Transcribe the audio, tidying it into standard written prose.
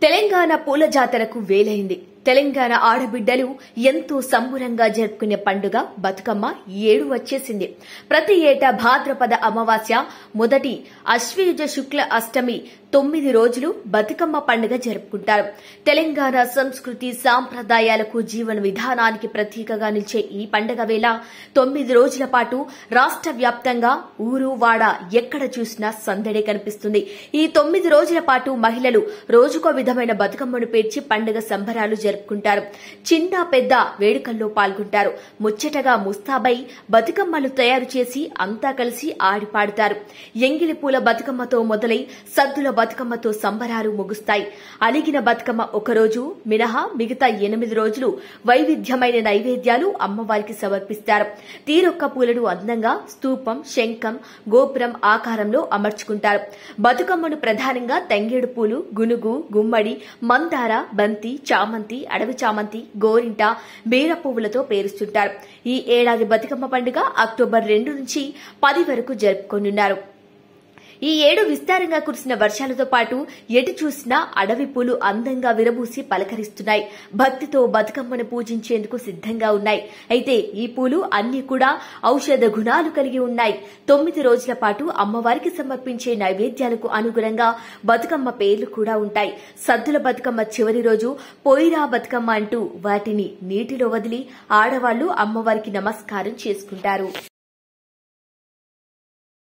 తెలంగాణ పూల జాతరకు వేలైంది. తెలంగాణ ఆడబిడ్డలు ఎంతో సంబురంగా జరుపుకునే పండుగ బతుకమ్మ ఏడు వచ్చేసింది. ప్రతి ఏటా భాద్రపద అమావాస్య మొదటి అశ్వయుజ శుక్ల అష్టమి 9 రోజులు బతుకమ్మ పండుగ జరుపుకుంటారు. తెలంగాణ సంస్కృతి సాంప్రదాయాలకు జీవన విధానానికి ప్రతీకగా నిలిచే ఈ పండుగ వేళ 9 రోజుల పాటు రాష్ట్ర వ్యాప్తంగా ఊరు వాడ ఎక్కడ చూసినా సందడే కనిపిస్తుంది. ఈ 9 రోజుల పాటు మహిళలు రోజుకో విధమైన బతుకమ్మను పేర్చి పండుగ సంబరాలు జరుపుకుంటారు. చిన్న పెద్ద వేడుకల్లో పాల్గొంటారు. ముచ్చటగా ముస్తాబై బతుకమ్మలు తయారు చేసి అంతా కలిసి ఆడిపాడుతారు. ఎంగిలి పూల బతుకమ్మతో మొదలై సద్దుల బతుకమ్మతో సంబరాలు ముగుస్తాయి. అలిగిన బతుకమ్మ ఒకరోజు మినహా మిగతా 8 రోజులు వైవిధ్యమైన నైవేద్యాలు అమ్మవారికి సమర్పిస్తారు. తీరొక్క పూలను అందంగా స్తూపం, శంఖం, గోపురం ఆకారంలో అమర్చుకుంటారు. బతుకమ్మను ప్రధానంగా తంగేడు పూలు, గునుగు, గుమ్మడి, మందార, బంతి, చామంతి, అడవి చామంతి, గోరింట, బీర పువ్వులతో పేరుస్తుంటారు. ఈ ఏడాది బతుకమ్మ పండుగ అక్టోబర్ 2 నుంచి 10 వరకు జరుపుకోనున్నారు. ఈ ఏడు విస్తారంగా కురిసిన వర్షాలతో పాటు ఎటు చూసినా అడవి పూలు అందంగా విరబూసి పలకరిస్తున్నాయి. భక్తితో బతుకమ్మను పూజించేందుకు సిద్ధంగా ఉన్నాయి. అయితే ఈ పూలు అన్ని కూడా ఔషధ గుణాలు కలిగి ఉన్నాయి. 9 రోజుల పాటు అమ్మవారికి సమర్పించే నైవేద్యాలకు అనుగుణంగా బతుకమ్మ పేర్లు కూడా ఉంటాయి. సద్దుల బతుకమ్మ చివరి రోజు పోయిరా బతుకమ్మ అంటూ వాటిని నీటిలో వదిలి ఆడవాళ్లు అమ్మవారికి నమస్కారం చేసుకుంటారు.